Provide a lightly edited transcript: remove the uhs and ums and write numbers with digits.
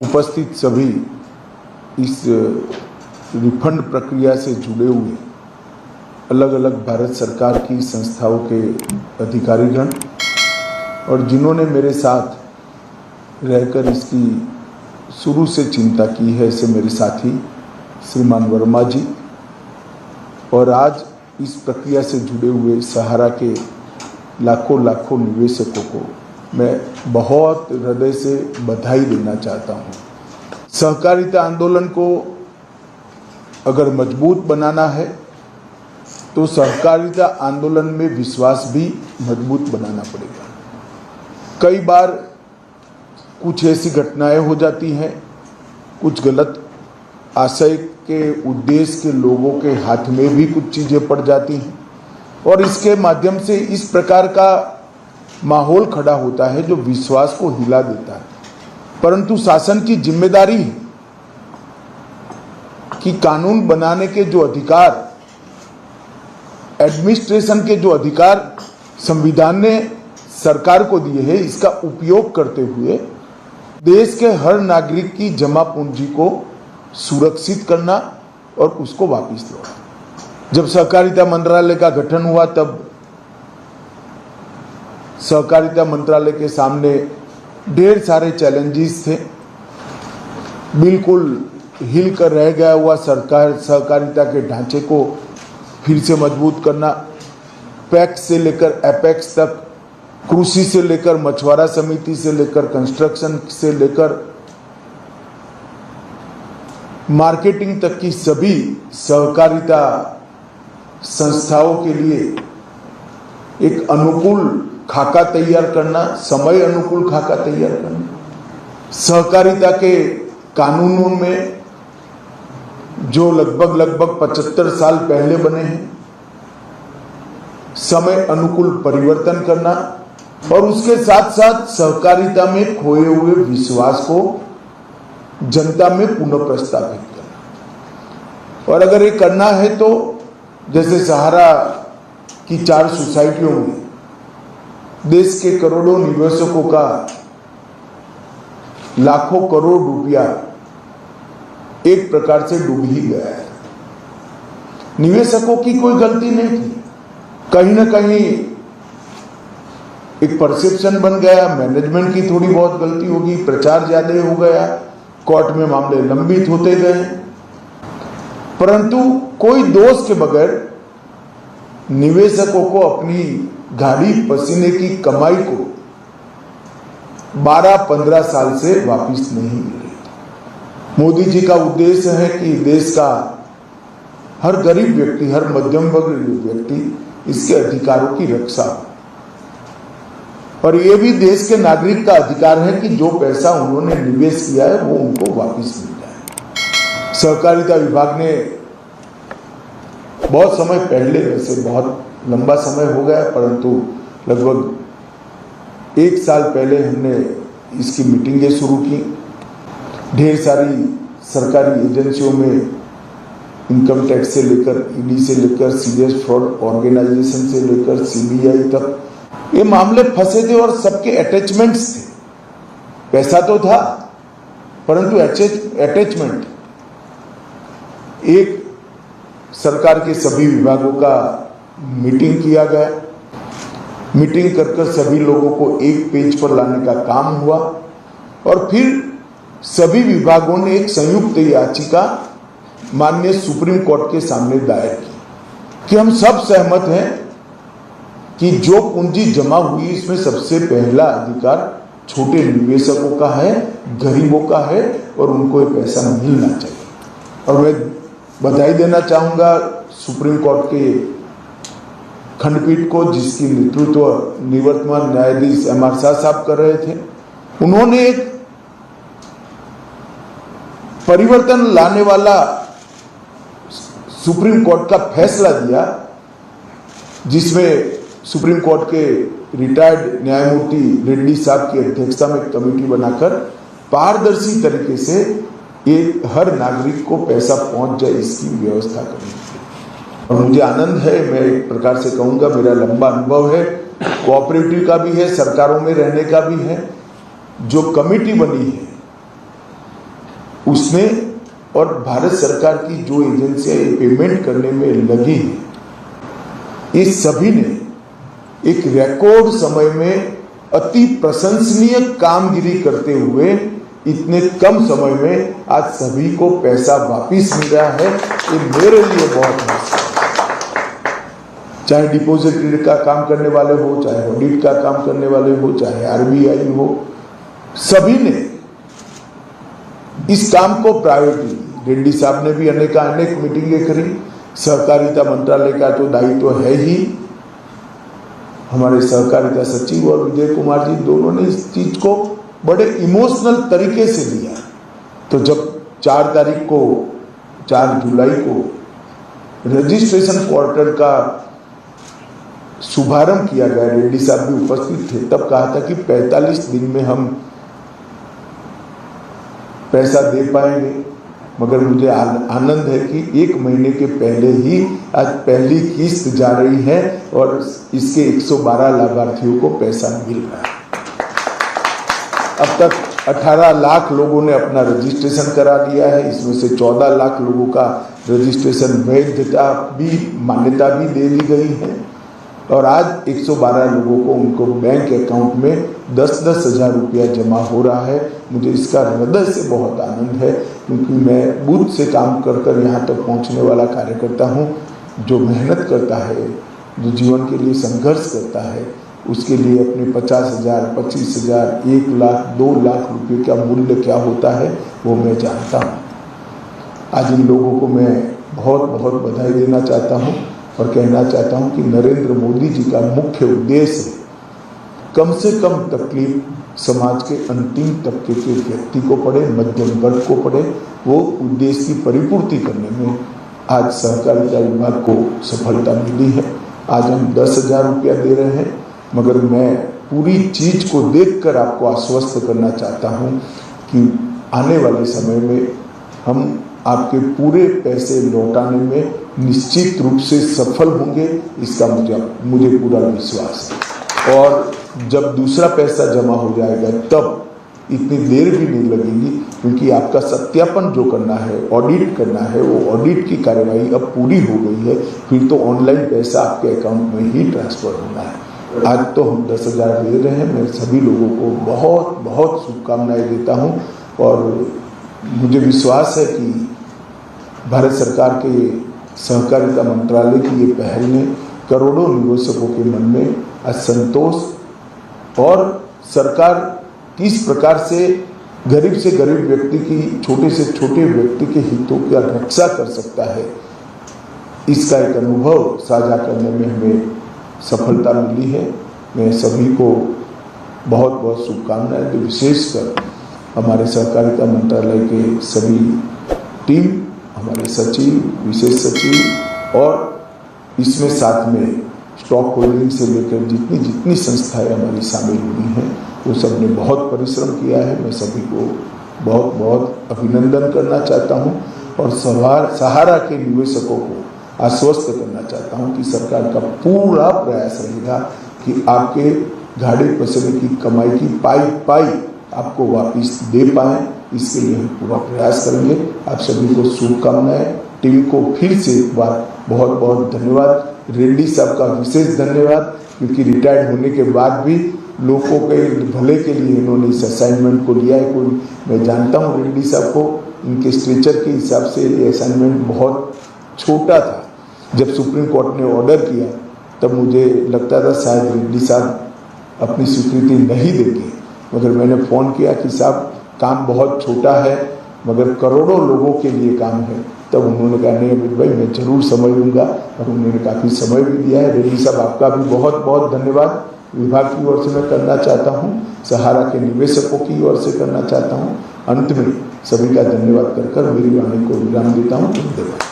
उपस्थित सभी इस रिफंड प्रक्रिया से जुड़े हुए अलग अलग भारत सरकार की संस्थाओं के अधिकारीगण और जिन्होंने मेरे साथ रहकर इसकी शुरू से चिंता की है, ऐसे मेरे साथी श्रीमान वर्मा जी और आज इस प्रक्रिया से जुड़े हुए सहारा के लाखों निवेशकों को मैं बहुत हृदय से बधाई देना चाहता हूँ। सहकारिता आंदोलन को अगर मजबूत बनाना है तो सहकारिता आंदोलन में विश्वास भी मजबूत बनाना पड़ेगा। कई बार कुछ ऐसी घटनाएं हो जाती हैं, कुछ गलत आशय के उद्देश्य के लोगों के हाथ में भी कुछ चीज़ें पड़ जाती हैं और इसके माध्यम से इस प्रकार का माहौल खड़ा होता है जो विश्वास को हिला देता है। परंतु शासन की जिम्मेदारी है कि कानून बनाने के जो अधिकार, एडमिनिस्ट्रेशन के जो अधिकार संविधान ने सरकार को दिए हैं, इसका उपयोग करते हुए देश के हर नागरिक की जमा पूंजी को सुरक्षित करना और उसको वापस लौटाना। जब सहकारिता मंत्रालय का गठन हुआ तब सहकारिता मंत्रालय के सामने ढेर सारे चैलेंजेस थे। बिल्कुल हिल कर रह गया हुआ सहकारिता के ढांचे को फिर से मजबूत करना, पैक्स से लेकर एपेक्स तक, कृषि से लेकर मछुआरा समिति से लेकर कंस्ट्रक्शन से लेकर मार्केटिंग तक की सभी सहकारिता संस्थाओं के लिए एक अनुकूल खाका तैयार करना, समय अनुकूल खाका तैयार करना, सहकारिता के कानूनों में जो लगभग 75 साल पहले बने हैं, समय अनुकूल परिवर्तन करना और उसके साथ साथ सहकारिता में खोए हुए विश्वास को जनता में पुनः प्रस्तावित करना। और अगर ये करना है तो जैसे सहारा की 4 सोसाइटियों में देश के करोड़ों निवेशकों का लाखों करोड़ रुपया एक प्रकार से डूब ही गया है। निवेशकों की कोई गलती नहीं थी, कहीं ना कहीं एक परसेप्शन बन गया, मैनेजमेंट की थोड़ी बहुत गलती होगी, प्रचार ज्यादा हो गया, कोर्ट में मामले लंबित होते गए, परंतु कोई दोष के बगैर निवेशकों को अपनी गाड़ी पसीने की कमाई को 12-15 साल से वापस नहीं मिल रही। मोदी जी का उद्देश्य है कि देश का हर गरीब व्यक्ति, हर मध्यम वर्ग व्यक्ति इसके अधिकारों की रक्षा हो और ये भी देश के नागरिक का अधिकार है कि जो पैसा उन्होंने निवेश किया है वो उनको वापस मिल जाए। सहकारिता विभाग ने बहुत समय पहले, वैसे बहुत लंबा समय हो गया, परंतु लगभग 1 साल पहले हमने इसकी मीटिंगें शुरू की। ढेर सारी सरकारी एजेंसियों में इनकम टैक्स से लेकर, ईडी से लेकर, सीरियस फ्रॉड ऑर्गेनाइजेशन से लेकर सीबीआई तक ये मामले फंसे थे और सबके अटैचमेंट्स थे। पैसा तो था परंतु अटैचमेंट। एक सरकार के सभी विभागों का मीटिंग किया गया, मीटिंग कर सभी लोगों को एक पेज पर लाने का काम हुआ और फिर सभी विभागों ने एक संयुक्त याचिका माननीय सुप्रीम कोर्ट के सामने दायर की कि हम सब सहमत हैं कि जो पूंजी जमा हुई इसमें सबसे पहला अधिकार छोटे निवेशकों का है, गरीबों का है और उनको ये पैसा मिलना चाहिए। और मैं बधाई देना चाहूँगा सुप्रीम कोर्ट के खंडपीठ को, जिसकी नेतृत्व निवर्तमान न्यायाधीश एम.आर. शाह साहब कर रहे थे। उन्होंने एक परिवर्तन लाने वाला सुप्रीम कोर्ट का फैसला दिया, जिसमें सुप्रीम कोर्ट के रिटायर्ड न्यायमूर्ति रेड्डी साहब की अध्यक्षता में एक कमेटी बनाकर पारदर्शी तरीके से ये हर नागरिक को पैसा पहुंच जाए इसकी व्यवस्था करनी है। और मुझे आनंद है, मैं एक प्रकार से कहूँगा मेरा लंबा अनुभव है, कोऑपरेटिव का भी है, सरकारों में रहने का भी है। जो कमेटी बनी है उसने और भारत सरकार की जो एजेंसियां पेमेंट करने में लगी हैं, इस सभी ने एक रिकॉर्ड समय में अति प्रशंसनीय कामगिरी करते हुए इतने कम समय में आज सभी को पैसा वापिस मिल रहा है। ये मेरे लिए बहुत है। चाहे डिपॉजिटरी का काम करने वाले हो, चाहे ऑडिट का काम करने वाले हो, चाहे आरबीआई हो, सभी ने इस काम को प्रायोरिटी दी। रेड्डी साहब ने भी अनेक मीटिंगें करी। सहकारिता मंत्रालय का तो दायित्व है ही, हमारे सहकारिता सचिव और विजय कुमार जी दोनों ने इस चीज को बड़े इमोशनल तरीके से लिया। तो जब 4 जुलाई को रजिस्ट्रेशन पोर्टल का शुभारंभ किया गया, रेड्डी साहब भी उपस्थित थे, तब कहा था कि 45 दिन में हम पैसा दे पाएंगे। मगर मुझे आनंद है कि 1 महीने के पहले ही आज पहली किस्त जा रही है और इसके 112 लाभार्थियों को पैसा मिल रहा है। अब तक 18 लाख लोगों ने अपना रजिस्ट्रेशन करा लिया है। इसमें से 14 लाख लोगों का रजिस्ट्रेशन वैधता भी, मान्यता भी दे दी गई है और आज 112 लोगों को उनको बैंक अकाउंट में 10-10 हज़ार रुपया जमा हो रहा है। मुझे इसका हृदय से बहुत आनंद है, क्योंकि मैं बूथ से काम कर कर यहाँ तक पहुँचने वाला कार्यकर्ता हूँ। जो मेहनत करता है, जो जीवन के लिए संघर्ष करता है, उसके लिए अपने 50,000, 25,000, 1 लाख, 2 लाख रुपये का मूल्य क्या होता है वो मैं जानता हूँ। आज इन लोगों को मैं बहुत बहुत बधाई देना चाहता हूँ और कहना चाहता हूँ कि नरेंद्र मोदी जी का मुख्य उद्देश्य कम से कम तकलीफ समाज के अंतिम तबके के व्यक्ति को पड़े, मध्यम वर्ग को पड़े, वो उद्देश्य की परिपूर्ति करने में आज सहकारिता विभाग को सफलता मिली है। आज हम 10,000 रुपया दे रहे हैं, मगर मैं पूरी चीज को देखकर आपको आश्वस्त करना चाहता हूँ कि आने वाले समय में हम आपके पूरे पैसे लौटाने में निश्चित रूप से सफल होंगे, इसका मुझे पूरा विश्वास है। और जब दूसरा पैसा जमा हो जाएगा तब इतनी देर भी नहीं लगेगी, क्योंकि आपका सत्यापन जो करना है, ऑडिट करना है, वो ऑडिट की कार्यवाही अब पूरी हो गई है। फिर तो ऑनलाइन पैसा आपके अकाउंट में ही ट्रांसफर होना है। आज तो हम 10,000 दे रहे हैं। मैं सभी लोगों को बहुत बहुत शुभकामनाएं देता हूं और मुझे विश्वास है कि भारत सरकार के सहकारिता मंत्रालय की ये पहल ने करोड़ों निवेशकों के मन में आज संतोष और सरकार किस प्रकार से गरीब से गरीब व्यक्ति की, छोटे से छोटे व्यक्ति के हितों की रक्षा कर सकता है, इसका एक अनुभव साझा करने में हमें सफलता मिली है। मैं सभी को बहुत बहुत शुभकामनाएं दूं, विशेषकर हमारे सहकारिता मंत्रालय के सभी टीम, हमारे सचिव, विशेष सचिव और इसमें साथ में स्टॉक होल्डिंग से लेकर जितनी संस्थाएं हमारी शामिल हुई हैं, वो सब ने बहुत परिश्रम किया है। मैं सभी को बहुत बहुत अभिनंदन करना चाहता हूं और सहारा के निवेशकों को आश्वस्त करना चाहता हूं कि सरकार का पूरा प्रयास रहेगा कि आपके गाड़ी पसंद की कमाई की पाई आपको वापिस दे पाएं। इसके लिए हम पूरा प्रयास करेंगे। आप सभी को शुभकामनाएं। टीम को फिर से एक बार बहुत बहुत धन्यवाद। रेड्डी साहब का विशेष धन्यवाद, क्योंकि रिटायर्ड होने के बाद भी लोगों के भले के लिए इन्होंने इस असाइनमेंट को लिया है। कोई मैं जानता हूँ रेड्डी साहब को, इनके स्ट्रेचर के हिसाब से ये असाइनमेंट बहुत छोटा था। जब सुप्रीम कोर्ट ने ऑर्डर किया तब मुझे लगता था शायद रेड्डी साहब अपनी स्वीकृति नहीं देंगे, मगर मैंने फ़ोन किया कि साहब काम बहुत छोटा है मगर करोड़ों लोगों के लिए काम है। तब उन्होंने कहा नहीं अमित भाई मैं जरूर समय लूँगा, और उन्होंने काफ़ी समय भी दिया है। रेड्डी साहब आपका भी बहुत बहुत धन्यवाद विभाग की ओर से मैं करना चाहता हूँ, सहारा के निवेशकों की ओर से करना चाहता हूँ। अंत में सभी का धन्यवाद कर मेरी वाणी को विराम देता हूँ। धन्यवाद।